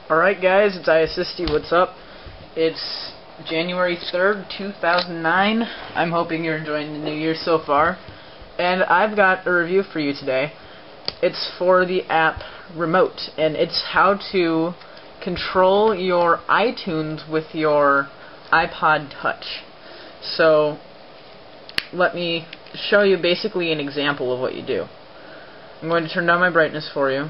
Alright guys, it's iAssisty, what's up? It's January 3rd, 2009. I'm hoping you're enjoying the new year so far. And I've got a review for you today. It's for the app Remote, and it's how to control your iTunes with your iPod Touch. So, let me show you basically an example of what you do. I'm going to turn down my brightness for you.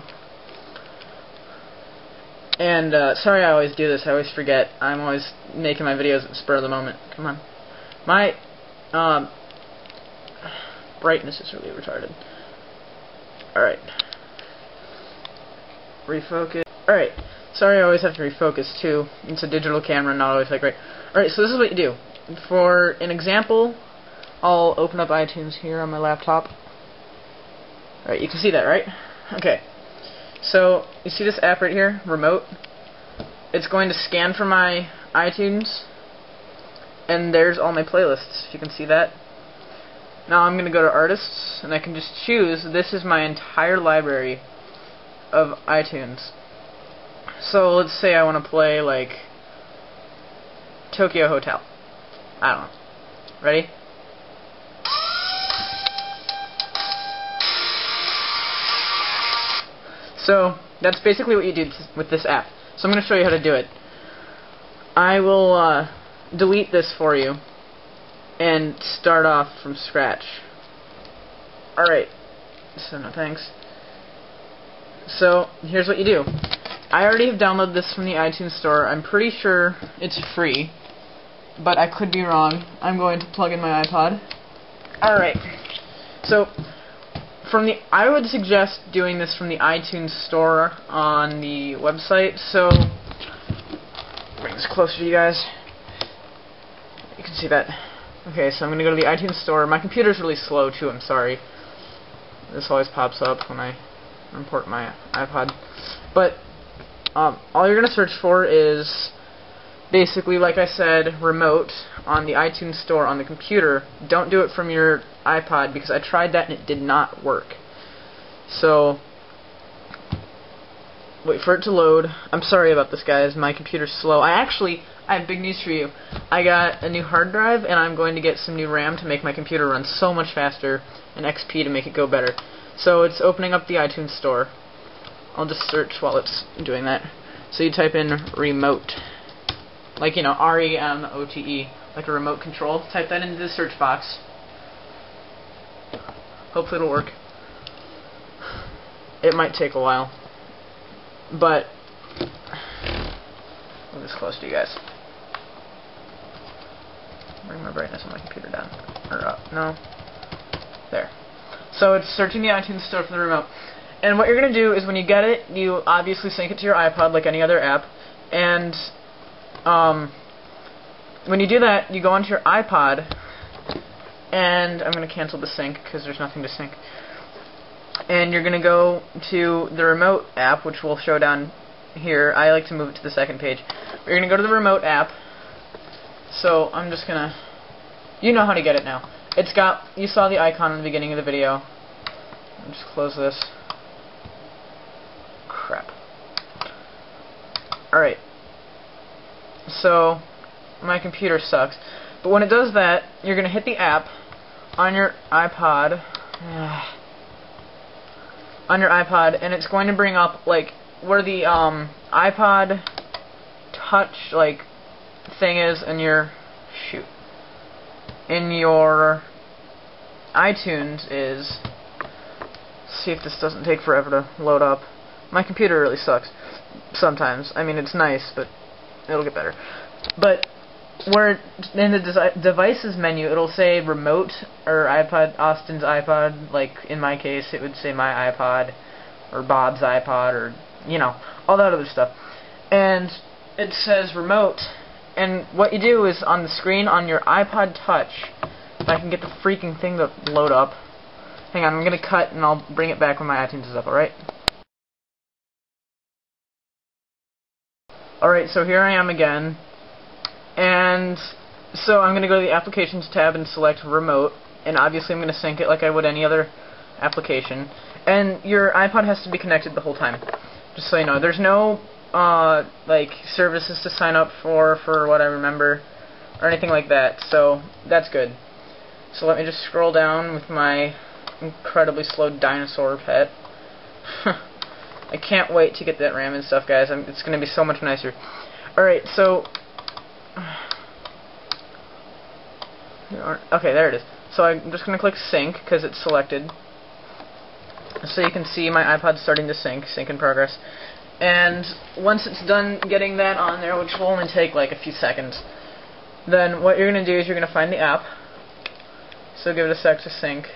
And, sorry I always do this, I always forget. I'm always making my videos at the spur of the moment. Come on. My, brightness is really retarded. Alright. Refocus. Alright. Sorry I always have to refocus, too. It's a digital camera, not always that great. Alright, so this is what you do. For an example, I'll open up iTunes here on my laptop. Alright, you can see that, right? Okay. So, you see this app right here, Remote? It's going to scan for my iTunes, and there's all my playlists, if you can see that. Now I'm going to go to Artists, and I can just choose, this is my entire library of iTunes. So, let's say I want to play, like, Tokyo Hotel. I don't know. Ready? So, that's basically what you do with this app. So I'm going to show you how to do it. I will delete this for you and start off from scratch. Alright, so no thanks. So, here's what you do. I already have downloaded this from the iTunes store. I'm pretty sure it's free, but I could be wrong. I'm going to plug in my iPod. Alright, so I would suggest doing this from the iTunes store on the website. So, bring this closer to you guys. You can see that. Okay, so I'm going to go to the iTunes store. My computer's really slow too, I'm sorry. This always pops up when I import my iPod. But, all you're going to search for is basically, like I said, Remote on the iTunes store on the computer. Don't do it from your iPod, because I tried that and it did not work. So, wait for it to load. I'm sorry about this, guys. My computer's slow. I have big news for you. I got a new hard drive, and I'm going to get some new RAM to make my computer run so much faster, and XP to make it go better. So it's opening up the iTunes store. I'll just search while it's doing that. So you type in Remote. Like, you know, R-E-M-O-T-E, like a remote control. Type that into the search box. Hopefully it'll work. It might take a while. But, move this close to you guys. Bring my brightness on my computer down. Or up. No. There. So it's searching the iTunes store for the remote. And what you're going to do is when you get it, you obviously sync it to your iPod like any other app. And when you do that, you go onto your iPod, and I'm going to cancel the sync because there's nothing to sync. And you're going to go to the Remote app, which will show down here. I like to move it to the second page. But you're going to go to the Remote app. So I'm just going to, you know how to get it now. It's got, you saw the icon in the beginning of the video. I'll just close this. Crap. Alright. So, my computer sucks. But when it does that, you're going to hit the app on your iPod. On your iPod, and it's going to bring up, like, where the iPod Touch, like, thing is in your, in your iTunes is. Let's see if this doesn't take forever to load up. My computer really sucks sometimes. I mean, it's nice, but it'll get better. But where in the devices menu, it'll say Remote or iPod, Austin's iPod. Like in my case, it would say my iPod or Bob's iPod or, you know, all that other stuff. And it says Remote. And what you do is on the screen on your iPod Touch, if I can get the freaking thing to load up. Hang on, I'm gonna cut and I'll bring it back when my iTunes is up. All right. Alright, so here I am again, and so I'm going to go to the Applications tab and select Remote, and obviously I'm going to sync it like I would any other application, and your iPod has to be connected the whole time, just so you know. There's no like services to sign up for what I remember, or anything like that. So that's good. So let me just scroll down with my incredibly slow dinosaur pet. I can't wait to get that RAM and stuff, guys. It's going to be so much nicer. Alright, so... Okay, there it is. So I'm just going to click sync, because it's selected. So you can see my iPod starting to sync in progress. And once it's done getting that on there, which will only take like a few seconds, then what you're going to do is you're going to find the app. So give it a sec to sync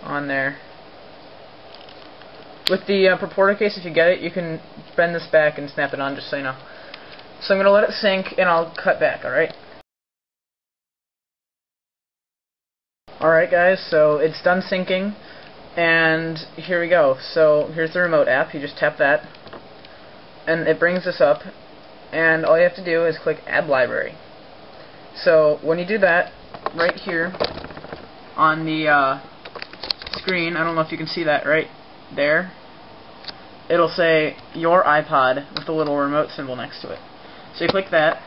on there. With the purporter case, if you get it, you can bend this back and snap it on, just so you know. So I'm going to let it sync, and I'll cut back, alright? Alright guys, so it's done syncing, and here we go. So here's the remote app, you just tap that, and it brings this up, and all you have to do is click Add Library. So when you do that, right here on the screen, I don't know if you can see that right there, it'll say your iPod with the little remote symbol next to it. So you click that,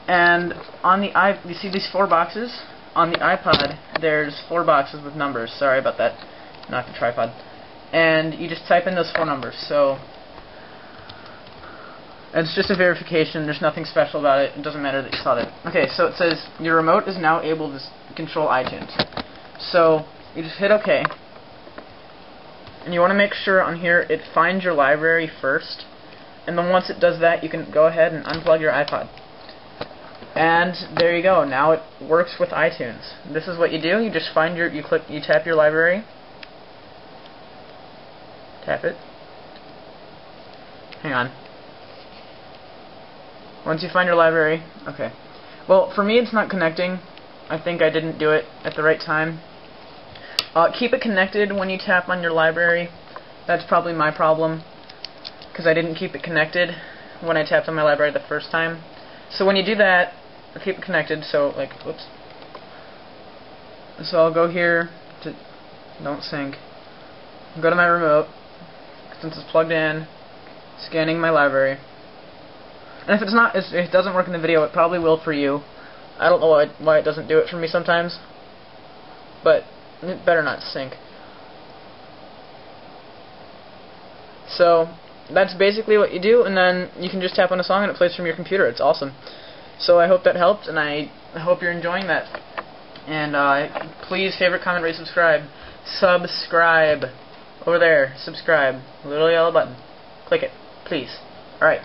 and on the you see these 4 boxes? On the iPod, there's 4 boxes with numbers. Sorry about that, not the tripod. And you just type in those 4 numbers. So it's just a verification. There's nothing special about it. It doesn't matter that you saw that. Okay, so it says your remote is now able to control iTunes. So you just hit OK. And you want to make sure on here it finds your library first, and then once it does that, you can go ahead and unplug your iPod. And there you go. Now it works with iTunes. This is what you do. You just find you tap your library. Tap it. Hang on. Once you find your library, okay. Well, for me it's not connecting. I think I didn't do it at the right time. Keep it connected when you tap on your library. That's probably my problem, because I didn't keep it connected when I tapped on my library the first time. So when you do that, keep it connected. So like, whoops. So I'll go here to don't sync. Go to my remote, since it's plugged in. Scanning my library. And if it doesn't work in the video, it probably will for you. I don't know why it doesn't do it for me sometimes, but it better not sync. So that's basically what you do, and then you can just tap on a song and it plays from your computer. It's awesome. So I hope that helped, and I hope you're enjoying that. And please favorite, comment, rate, subscribe. Subscribe. Over there. Subscribe. Little yellow button. Click it. Please. Alright.